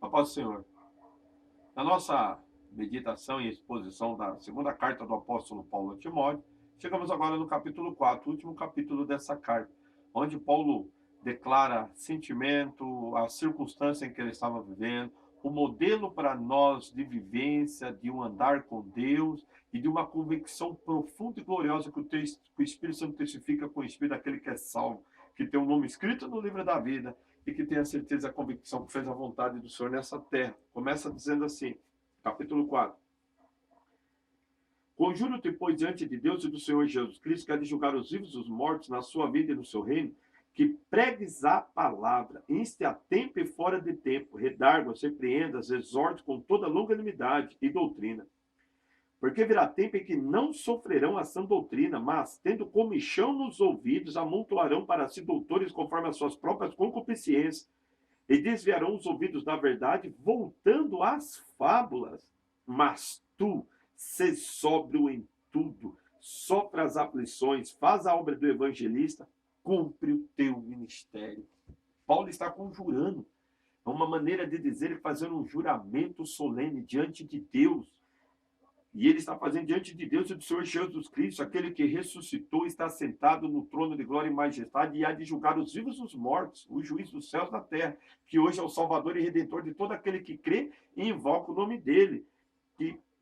A paz do Senhor. Na nossa meditação e exposição da segunda carta do apóstolo Paulo a Timóteo, chegamos agora no capítulo 4, o último capítulo dessa carta, onde Paulo declara sentimento, a circunstância em que ele estava vivendo, o modelo para nós de vivência, de um andar com Deus e de uma convicção profunda e gloriosa que o Espírito Santo testifica com o Espírito daquele que é salvo, que tem o nome escrito no livro da vida e que tem a certeza e a convicção que fez a vontade do Senhor nessa terra. Começa dizendo assim, capítulo 4. Conjuro-te, pois, diante de Deus e do Senhor Jesus Cristo, que há de julgar os vivos e os mortos na sua vida e no seu reino, que pregues a palavra, inste a tempo e fora de tempo, redarguas, repreendas, exorte com toda longanimidade e doutrina. Porque virá tempo em que não sofrerão a sã doutrina, mas, tendo comichão nos ouvidos, amontoarão para si doutores conforme as suas próprias concupiscências, e desviarão os ouvidos da verdade, voltando às fábulas. Mas tu, sê sóbrio em tudo, sofre as aflições, faz a obra do evangelista, cumpre o teu ministério. Paulo está conjurando. É uma maneira de dizer, fazendo um juramento solene diante de Deus. E ele está fazendo diante de Deus e do Senhor Jesus Cristo, aquele que ressuscitou, está sentado no trono de glória e majestade e há de julgar os vivos e os mortos, o juiz dos céus e da terra, que hoje é o Salvador e Redentor de todo aquele que crê e invoca o nome dele.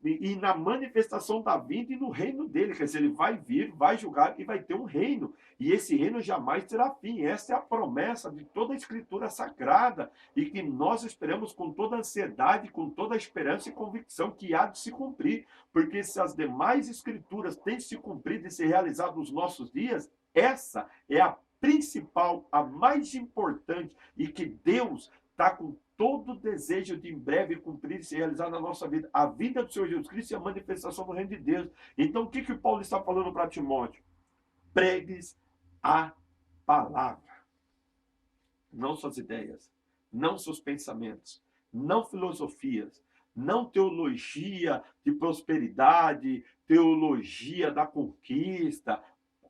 E na manifestação da vida e no reino dele, quer dizer, ele vai vir, vai julgar e vai ter um reino. E esse reino jamais terá fim. Essa é a promessa de toda a Escritura Sagrada e que nós esperamos com toda ansiedade, com toda a esperança e convicção que há de se cumprir. Porque se as demais Escrituras têm se cumprido e se realizado nos nossos dias, essa é a principal, a mais importante e que Deus está com todo o desejo de em breve cumprir e se realizar na nossa vida. A vida do Senhor Jesus Cristo e a manifestação do reino de Deus. Então, o que Paulo está falando para Timóteo? Pregues a palavra. Não suas ideias, não seus pensamentos, não filosofias, não teologia de prosperidade, teologia da conquista.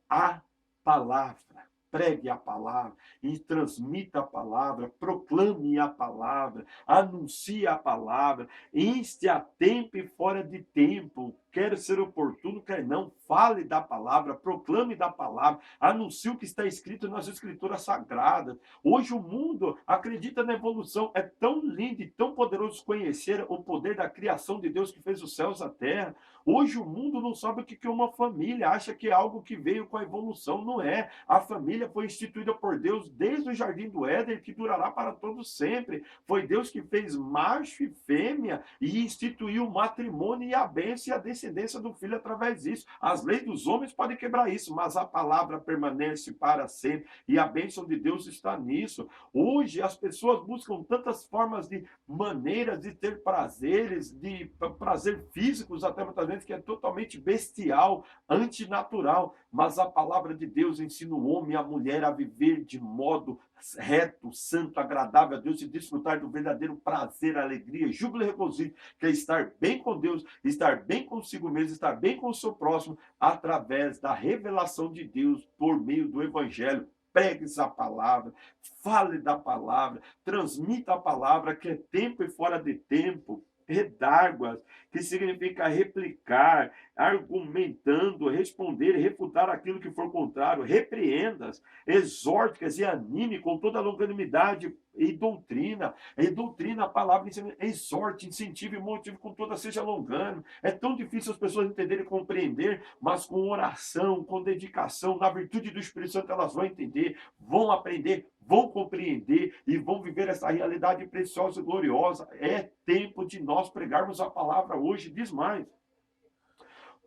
A palavra. Pregue a palavra, e transmita a palavra, proclame a palavra, anuncie a palavra, inste a tempo e fora de tempo, quer ser oportuno, quer não, fale da palavra, proclame da palavra, anuncie o que está escrito nas Escrituras Sagradas. Hoje o mundo acredita na evolução, é tão lindo e tão poderoso conhecer o poder da criação de Deus que fez os céus e a terra. Hoje o mundo não sabe o que é uma família, acha que é algo que veio com a evolução, não é. A família foi instituída por Deus desde o Jardim do Éden, que durará para todos sempre. Foi Deus que fez macho e fêmea e instituiu o matrimônio e a bênção e a descendência do filho através disso. As leis dos homens podem quebrar isso, mas a palavra permanece para sempre e a bênção de Deus está nisso. Hoje as pessoas buscam tantas formas de maneiras de ter prazeres, de prazer físicos até muitas vezes, que é totalmente bestial, antinatural, mas a palavra de Deus ensina o homem e a mulher a viver de modo reto, santo, agradável a Deus e desfrutar do verdadeiro prazer, alegria, júbilo e regozijo, que é estar bem com Deus, estar bem consigo mesmo, estar bem com o seu próximo, através da revelação de Deus por meio do Evangelho. Pregue a palavra, fale da palavra, transmita a palavra, que é tempo e fora de tempo. Redarguas, que significa replicar, argumentando, responder, refutar aquilo que for contrário, repreendas, exorte, quer dizer, anime com toda a longanimidade e doutrina. E doutrina, a palavra ensina, exorte, incentive e motive com toda seja longano. É tão difícil as pessoas entenderem e compreender, mas com oração, com dedicação, na virtude do Espírito Santo, elas vão entender, vão aprender, vão compreender e vão viver essa realidade preciosa e gloriosa. É tempo de nós pregarmos a palavra hoje. Diz mais.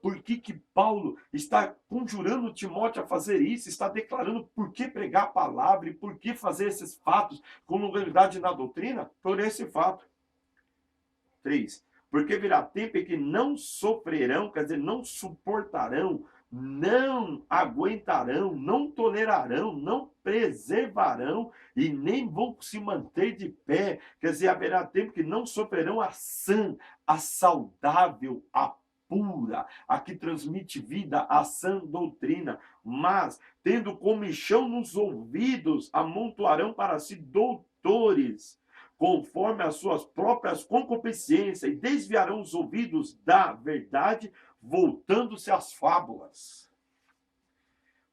Por que Paulo está conjurando Timóteo a fazer isso? Está declarando por que pregar a palavra e por que fazer esses fatos com longanimidade na doutrina? Por esse fato. 3. Porque virá tempo em que não sofrerão, quer dizer, não suportarão, não aguentarão, não tolerarão, não preservarão e nem vão se manter de pé. Quer dizer, haverá tempo que não sofrerão a sã, a saudável, a pura, a que transmite vida, a sã doutrina, mas, tendo comichão nos ouvidos, amontoarão para si doutores, conforme as suas próprias concupiscências, e desviarão os ouvidos da verdade, voltando-se às fábulas.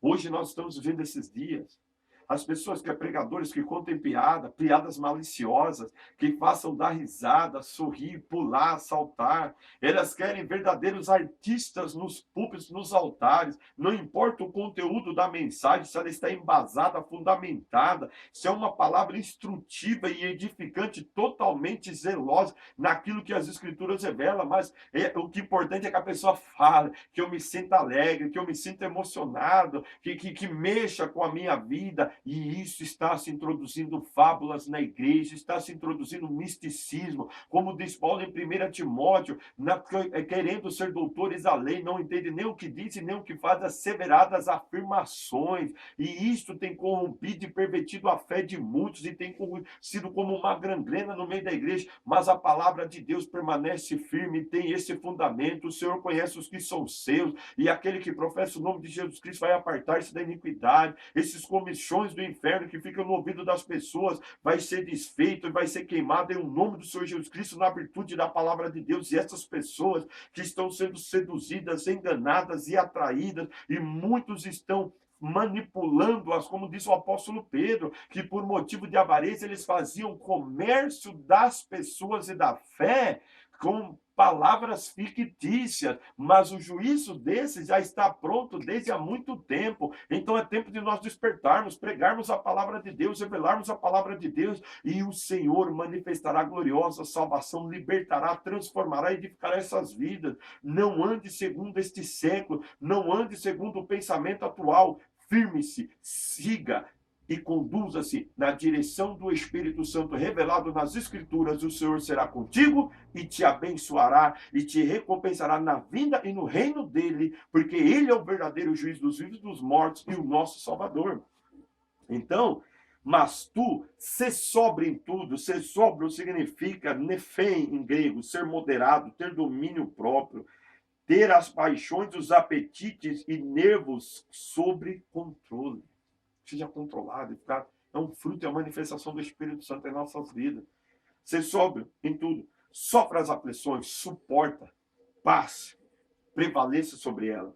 Hoje nós estamos vivendo esses dias. As pessoas que é pregadores que contem piadas maliciosas, que façam dar risada, sorrir, pular, saltar. Elas querem verdadeiros artistas nos púlpitos, nos altares. Não importa o conteúdo da mensagem, se ela está embasada, fundamentada, se é uma palavra instrutiva e edificante, totalmente zelosa naquilo que as Escrituras revelam. Mas o que é importante é que a pessoa fale, que eu me sinta alegre, que eu me sinta emocionado, que mexa com a minha vida. E isso está se introduzindo fábulas na igreja, está se introduzindo misticismo, como diz Paulo em 1 Timóteo, querendo ser doutores da lei, não entende nem o que diz e nem o que faz, asseveradas afirmações, e isto tem corrompido e pervertido a fé de muitos, e tem sido como uma gangrena no meio da igreja, mas a palavra de Deus permanece firme, tem esse fundamento. O Senhor conhece os que são seus, e aquele que professa o nome de Jesus Cristo vai apartar-se da iniquidade. Esses comichões do inferno que ficam no ouvido das pessoas vai ser desfeito e vai ser queimado em o nome do Senhor Jesus Cristo, na virtude da palavra de Deus. E essas pessoas que estão sendo seduzidas, enganadas e atraídas, e muitos estão manipulando-as, como disse o apóstolo Pedro, que por motivo de avareza eles faziam comércio das pessoas e da fé com palavras fictícias, mas o juízo desses já está pronto desde há muito tempo. Então é tempo de nós despertarmos, pregarmos a palavra de Deus, revelarmos a palavra de Deus, e o Senhor manifestará gloriosa salvação, libertará, transformará, edificará essas vidas. Não ande segundo este século, não ande segundo o pensamento atual. Firme-se, siga e conduza-se na direção do Espírito Santo revelado nas Escrituras. O Senhor será contigo e te abençoará e te recompensará na vinda e no reino dele, porque ele é o verdadeiro juiz dos vivos e dos mortos e o nosso Salvador. Então, mas tu, ser sóbrio em tudo. Ser sóbrio significa nefém em grego, ser moderado, ter domínio próprio, ter as paixões, os apetites e nervos sob controle. Seja controlado e ficar. É um fruto, é uma manifestação do Espírito Santo em nossas vidas. Ser sóbrio em tudo. Sofre as aflições, suporta, paz, prevaleça sobre elas.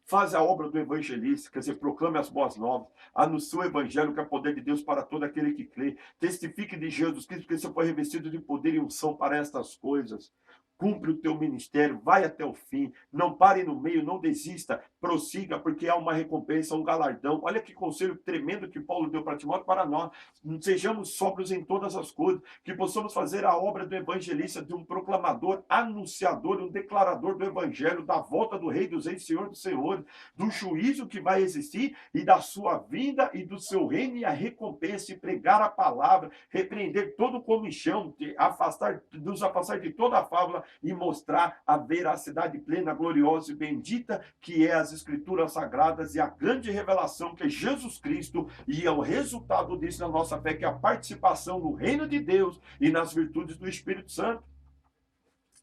Faz a obra do evangelista, quer dizer, proclame as boas novas, anuncie o evangelho, que é poder de Deus para todo aquele que crê. Testifique de Jesus Cristo, porque você foi revestido de poder e unção para estas coisas. Cumpre o teu ministério, vai até o fim, não pare no meio, não desista, prossiga, porque há uma recompensa, um galardão. Olha que conselho tremendo que Paulo deu para Timóteo para nós. Sejamos sóbrios em todas as coisas, que possamos fazer a obra do evangelista, de um proclamador, anunciador, um declarador do evangelho, da volta do Rei dos Reis, Senhor dos Senhores, do juízo que vai existir e da sua vinda e do seu reino, e a recompensa, e pregar a palavra, repreender todo o comichão, nos afastar de toda a fábula e mostrar a veracidade plena, gloriosa e bendita que é as Escrituras Sagradas, e a grande revelação que é Jesus Cristo, e é o resultado disso na nossa fé, que é a participação no reino de Deus e nas virtudes do Espírito Santo.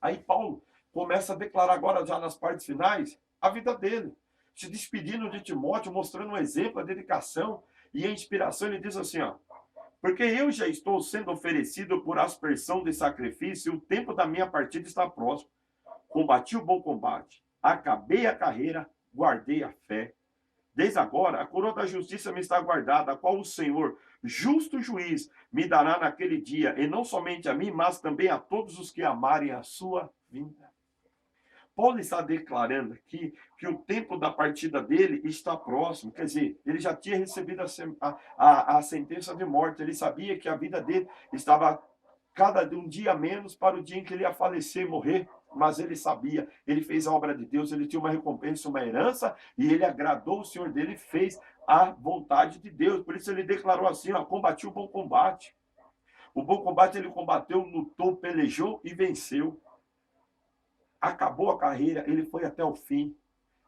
Aí Paulo começa a declarar agora, já nas partes finais, a vida dele, se despedindo de Timóteo, mostrando um exemplo, a dedicação e a inspiração. Ele diz assim, ó: porque eu já estou sendo oferecido por aspersão de sacrifício, e o tempo da minha partida está próximo. Combati o bom combate, acabei a carreira, guardei a fé. Desde agora, a coroa da justiça me está guardada, a qual o Senhor, justo juiz, me dará naquele dia, e não somente a mim, mas também a todos os que amarem a sua vinda. Paulo está declarando aqui que o tempo da partida dele está próximo. Quer dizer, ele já tinha recebido a sentença de morte. Ele sabia que a vida dele estava cada um dia menos para o dia em que ele ia falecer, morrer. Mas ele sabia, ele fez a obra de Deus, ele tinha uma recompensa, uma herança, e ele agradou o Senhor dele e fez a vontade de Deus. Por isso ele declarou assim, ó: combati o bom combate. O bom combate ele combateu, lutou, pelejou e venceu. Acabou a carreira, ele foi até o fim,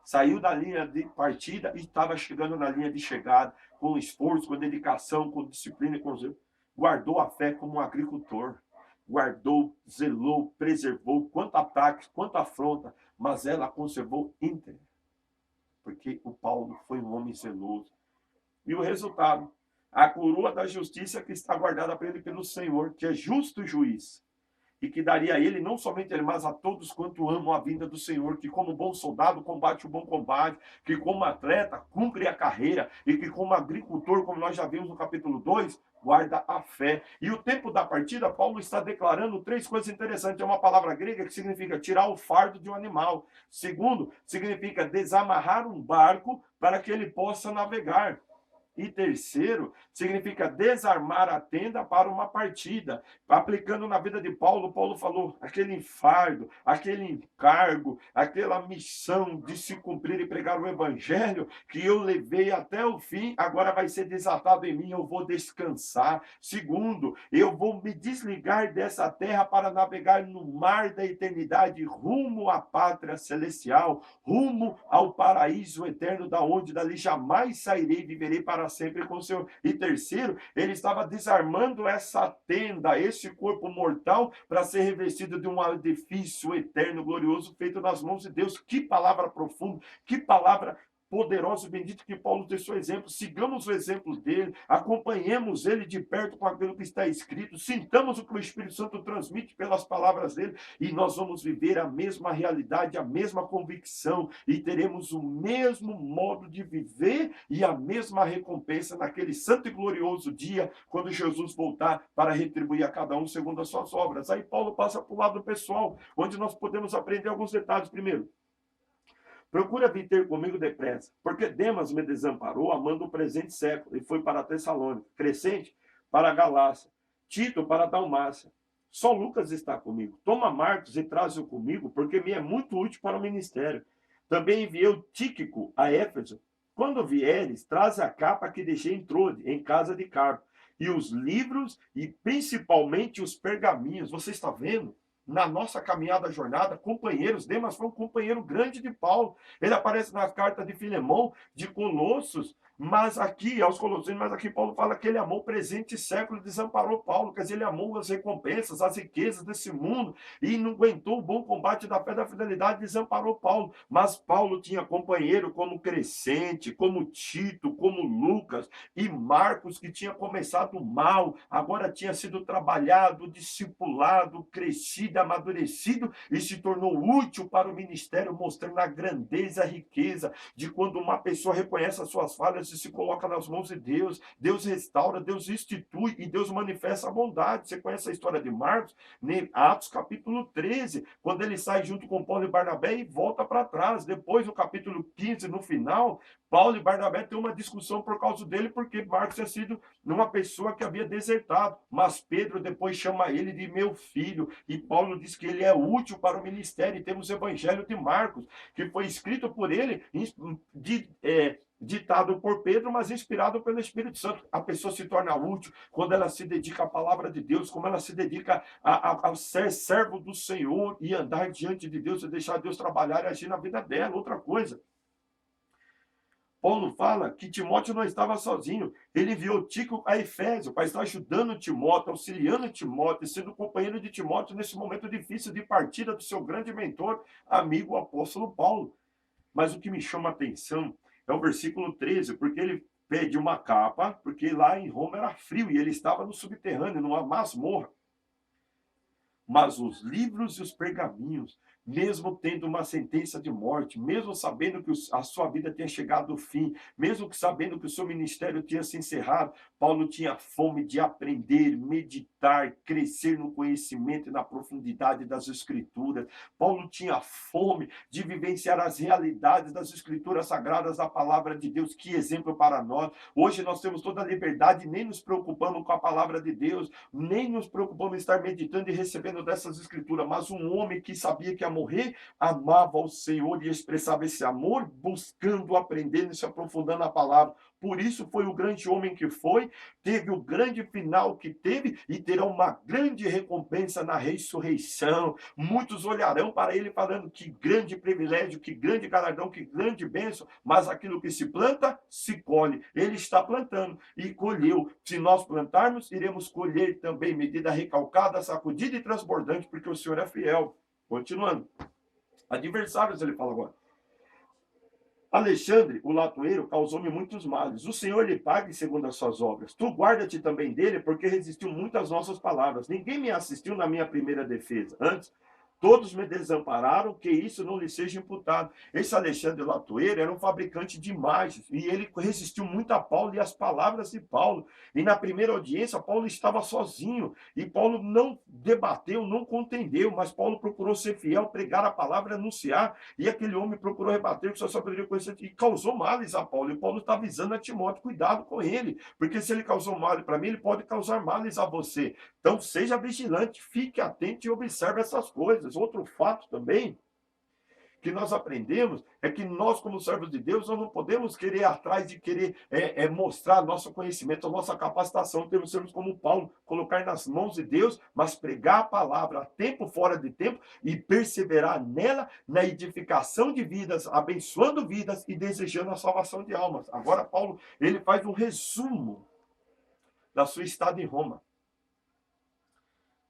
saiu da linha de partida e estava chegando na linha de chegada, com esforço, com dedicação, com disciplina, guardou a fé como um agricultor, guardou, zelou, preservou, quanto ataque, quanto afronta, mas ela conservou íntegra, porque o Paulo foi um homem zeloso. E o resultado, A coroa da justiça que está guardada para ele pelo Senhor, que é justo juiz, e que daria a ele, não somente a ele, mas a todos quanto amam a vinda do Senhor, que como bom soldado combate o bom combate, que como atleta cumpre a carreira, e que como agricultor, como nós já vimos no capítulo 2, guarda a fé. E o tempo da partida, Paulo está declarando três coisas interessantes. É uma palavra grega que significa tirar o fardo de um animal. Segundo, significa desamarrar um barco para que ele possa navegar. E terceiro, significa desarmar a tenda para uma partida. Aplicando na vida de Paulo, Paulo falou: aquele enfardo, aquele encargo, aquela missão de se cumprir e pregar o evangelho que eu levei até o fim, agora vai ser desatado em mim, eu vou descansar. Segundo, eu vou me desligar dessa terra para navegar no mar da eternidade, rumo à pátria celestial, rumo ao paraíso eterno, da onde dali jamais sairei, viverei para sempre com o Senhor. E terceiro, ele estava desarmando essa tenda, esse corpo mortal, para ser revestido de um edifício eterno, glorioso, feito nas mãos de Deus. Que palavra profunda, que palavra poderoso e bendito que Paulo tem seu exemplo. Sigamos o exemplo dele, acompanhemos ele de perto com aquilo que está escrito, sintamos o que o Espírito Santo transmite pelas palavras dele, e nós vamos viver a mesma realidade, a mesma convicção, e teremos o mesmo modo de viver e a mesma recompensa naquele santo e glorioso dia, quando Jesus voltar para retribuir a cada um segundo as suas obras. Aí Paulo passa para o lado pessoal, onde nós podemos aprender alguns detalhes. Primeiro, procura vir ter comigo depressa, porque Demas me desamparou, amando o presente século, e foi para Tessalônica, Crescente para a Galácia, Tito para a Dalmácia. Só Lucas está comigo. Toma Marcos e traze-o comigo, porque me é muito útil para o ministério. Também enviei o Tíquico a Éfeso. Quando vieres, traz a capa que deixei em Trode, em casa de Carpo, e os livros e principalmente os pergaminhos. Você está vendo? Na nossa caminhada, jornada, companheiros. Demas foi um companheiro grande de Paulo. Ele aparece nas cartas de Filemão, de Colossos, mas aqui, aos Colossenses, mas aqui Paulo fala que ele amou o presente século e desamparou Paulo, quer dizer, ele amou as recompensas, as riquezas desse mundo, e não aguentou o bom combate da fé da fidelidade, desamparou Paulo. Mas Paulo tinha companheiro como Crescente, como Tito, como Lucas e Marcos, que tinha começado mal, agora tinha sido trabalhado, discipulado, crescido, amadurecido e se tornou útil para o ministério, mostrando a grandeza, a riqueza de quando uma pessoa reconhece as suas falhas e se coloca nas mãos de Deus. Deus restaura, Deus institui e Deus manifesta a bondade. Você conhece a história de Marcos? Em Atos capítulo 13, quando ele sai junto com Paulo e Barnabé e volta para trás. Depois, no capítulo 15, no final, Paulo e Barnabé têm uma discussão por causa dele, porque Marcos tinha sido uma pessoa que havia desertado. Mas Pedro depois chama ele de meu filho. E Paulo diz que ele é útil para o ministério. E temos o Evangelho de Marcos, que foi escrito por ele, ditado por Pedro, mas inspirado pelo Espírito Santo. A pessoa se torna útil quando ela se dedica à palavra de Deus, como ela se dedica a ser servo do Senhor e andar diante de Deus e deixar Deus trabalhar e agir na vida dela. Outra coisa, Paulo fala que Timóteo não estava sozinho. Ele enviou Tíquico a Efésio para estar ajudando Timóteo, auxiliando Timóteo, sendo companheiro de Timóteo nesse momento difícil de partida do seu grande mentor, amigo, o apóstolo Paulo. Mas o que me chama a atenção é o versículo 13, porque ele pede uma capa, porque lá em Roma era frio e ele estava no subterrâneo, numa masmorra. Mas os livros e os pergaminhos, mesmo tendo uma sentença de morte, mesmo sabendo que a sua vida tinha chegado ao fim, mesmo que sabendo que o seu ministério tinha se encerrado, Paulo tinha fome de aprender, meditar, crescer no conhecimento e na profundidade das Escrituras. Paulo tinha fome de vivenciar as realidades das Escrituras sagradas, da palavra de Deus. Que exemplo para nós. Hoje nós temos toda a liberdade, nem nos preocupamos com a palavra de Deus, nem nos preocupamos em estar meditando e recebendo dessas Escrituras. Mas um homem que sabia que ia morrer, amava o Senhor e expressava esse amor, buscando, aprendendo e se aprofundando na palavra. Por isso foi o grande homem que foi, teve o grande final que teve e terá uma grande recompensa na ressurreição. Muitos olharão para ele falando: que grande privilégio, que grande galardão, que grande bênção. Mas aquilo que se planta, se colhe. Ele está plantando e colheu. Se nós plantarmos, iremos colher também, medida recalcada, sacudida e transbordante, porque o Senhor é fiel. Continuando. Adversários, ele fala agora. Alexandre, o latoeiro, causou-me muitos males. O Senhor lhe pague segundo as suas obras. Tu guarda-te também dele, porque resistiu muito às nossas palavras. Ninguém me assistiu na minha primeira defesa. Antes, todos me desampararam, que isso não lhe seja imputado. Esse Alexandre Latoeiro era um fabricante de imagens, e ele resistiu muito a Paulo e às palavras de Paulo. E na primeira audiência, Paulo estava sozinho, e Paulo não debateu, não contendeu, mas Paulo procurou ser fiel, pregar a palavra, anunciar, e aquele homem procurou rebater com sua sabedoria conhecimento, e causou males a Paulo. E Paulo está avisando a Timóteo, cuidado com ele, porque se ele causou males para mim, ele pode causar males a você. Então, seja vigilante, fique atento e observe essas coisas. Outro fato também que nós aprendemos é que nós, como servos de Deus, nós não podemos querer atrás de querer mostrar nosso conhecimento, a nossa capacitação. Temos que sermos como Paulo, colocar nas mãos de Deus, mas pregar a palavra a tempo, fora de tempo, e perseverar nela, na edificação de vidas, abençoando vidas e desejando a salvação de almas. Agora, Paulo, ele faz um resumo da sua estada em Roma.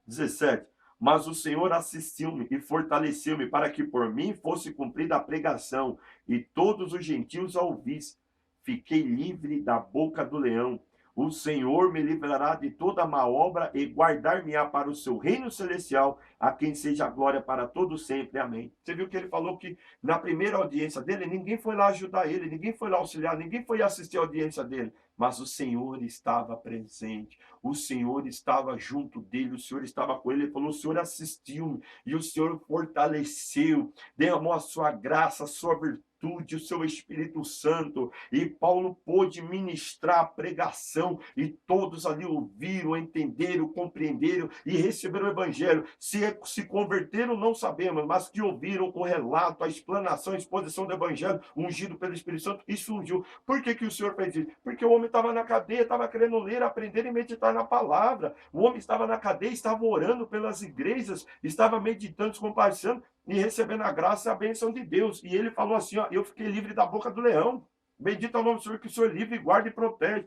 17. Mas o Senhor assistiu-me e fortaleceu-me para que por mim fosse cumprida a pregação e todos os gentios a ouvissem. Fiquei livre da boca do leão. O Senhor me livrará de toda má obra e guardar-me-á para o seu reino celestial, a quem seja a glória para todo sempre. Amém. Você viu que ele falou que na primeira audiência dele, ninguém foi lá ajudar ele, ninguém foi lá auxiliar, ninguém foi assistir a audiência dele, mas o Senhor estava presente, o Senhor estava junto dele, o Senhor estava com ele. Ele falou: o Senhor assistiu-me e o Senhor fortaleceu, derramou a sua graça, a sua virtude, o seu Espírito Santo, e Paulo pôde ministrar a pregação, e todos ali ouviram, entenderam, compreenderam e receberam o Evangelho. Se converteram, não sabemos, mas que ouviram o relato, a explanação, a exposição do Evangelho, ungido pelo Espírito Santo, isso ungiu. Por que o Senhor fez isso? Porque o homem estava na cadeia, estava querendo ler, aprender e meditar na palavra. O homem estava na cadeia, estava orando pelas igrejas, estava meditando, se compartilhando e recebendo a graça e a bênção de Deus. E ele falou assim: ó, eu fiquei livre da boca do leão. Bendito é o nome do Senhor, que o Senhor livre, guarda e protege.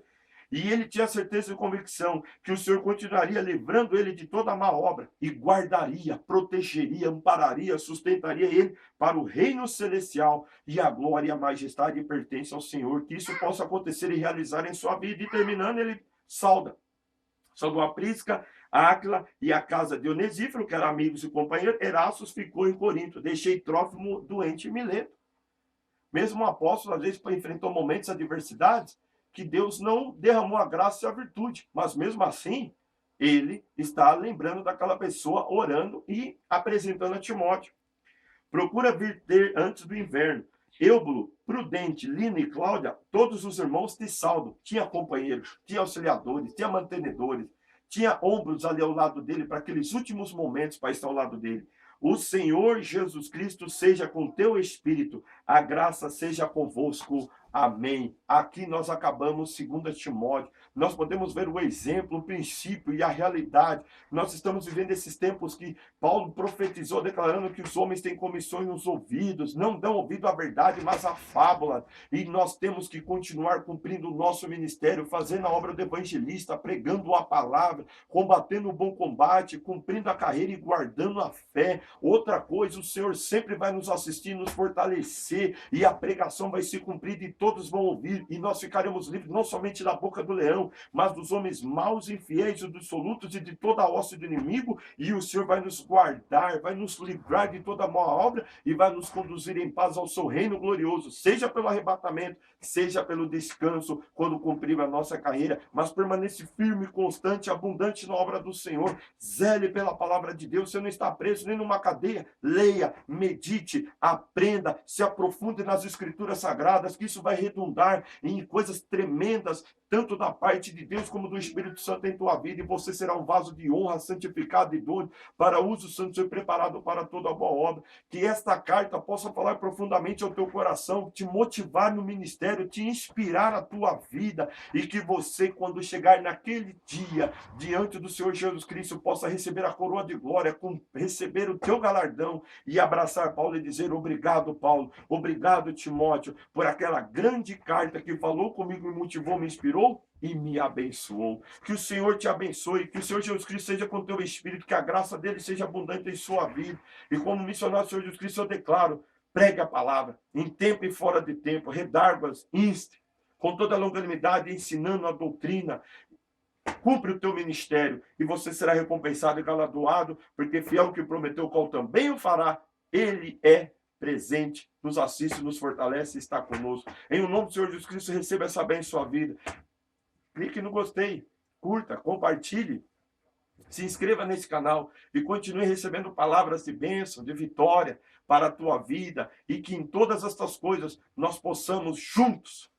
E ele tinha certeza e convicção que o Senhor continuaria livrando ele de toda má obra e guardaria, protegeria, ampararia, sustentaria ele para o reino celestial, e a glória e a majestade pertencem ao Senhor. Que isso possa acontecer e realizar em sua vida. E terminando, ele saudou a Prisca, a Áquila e a casa de Onesíforo, que eram amigos e companheiros. Erastus ficou em Corinto. Deixei Trófimo doente e Mileto. Mesmo o apóstolo, às vezes, enfrentou momentos de adversidades que Deus não derramou a graça e a virtude, mas mesmo assim, ele está lembrando daquela pessoa, orando e apresentando a Timóteo. Procura vir ter antes do inverno. Eubulo, Prudente, Lino e Cláudia, todos os irmãos te saudam. Tinha companheiros, tinha auxiliadores, tinha mantenedores, tinha ombros ali ao lado dele para aqueles últimos momentos para estar ao lado dele. O Senhor Jesus Cristo seja com teu espírito, a graça seja convosco. Amém. Aqui nós acabamos 2 Timóteo. Nós podemos ver o exemplo, o princípio e a realidade. Nós estamos vivendo esses tempos que Paulo profetizou, declarando que os homens têm comissões nos ouvidos, não dão ouvido à verdade, mas à fábula. E nós temos que continuar cumprindo o nosso ministério, fazendo a obra do evangelista, pregando a palavra, combatendo o bom combate, cumprindo a carreira e guardando a fé. Outra coisa, o Senhor sempre vai nos assistir, nos fortalecer, e a pregação vai se cumprir e todos vão ouvir, e nós ficaremos livres não somente da boca do leão, mas dos homens maus, infiéis e dissolutos e de toda a hoste do inimigo. E o Senhor vai nos guardar, vai nos livrar de toda má obra e vai nos conduzir em paz ao seu reino glorioso, seja pelo arrebatamento, seja pelo descanso, quando cumprir a nossa carreira. Mas permanece firme, constante, abundante na obra do Senhor. Zele pela palavra de Deus. Você não está preso nem numa cadeia. Leia, medite, aprenda, se aprofunde nas escrituras sagradas, que isso vai redundar em coisas tremendas, tanto da parte de Deus como do Espírito Santo em tua vida, e você será um vaso de honra, santificado e idôneo para uso santo e preparado para toda boa obra. Que esta carta possa falar profundamente ao teu coração, te motivar no ministério, te inspirar a tua vida, e que você, quando chegar naquele dia diante do Senhor Jesus Cristo, possa receber a coroa de glória, receber o teu galardão e abraçar Paulo e dizer: obrigado, Paulo, obrigado, Timóteo, por aquela grande carta que falou comigo, me motivou, me inspirou e me abençoou. Que o Senhor te abençoe, que o Senhor Jesus Cristo seja com o teu espírito, que a graça dele seja abundante em sua vida. E como missionário do Senhor Jesus Cristo, eu declaro: pregue a palavra, em tempo e fora de tempo, redarguas, inste, com toda a longanimidade, ensinando a doutrina. Cumpre o teu ministério e você será recompensado e galardoado, porque fiel que prometeu, qual também o fará. Ele é presente, nos assiste, nos fortalece e está conosco. Em nome do Senhor Jesus Cristo, receba essa bênção em sua vida. Clique no gostei, curta, compartilhe, se inscreva nesse canal e continue recebendo palavras de bênção, de vitória para a tua vida, e que em todas estas coisas nós possamos juntos,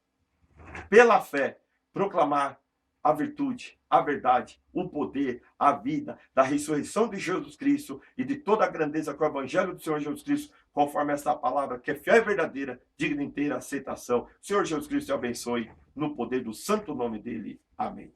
pela fé, proclamar a virtude, a verdade, o poder, a vida da ressurreição de Jesus Cristo e de toda a grandeza que o Evangelho do Senhor Jesus Cristo, conforme essa palavra que é fiel e verdadeira, digna de inteira aceitação. Senhor Jesus Cristo te abençoe no poder do santo nome dele. Amém.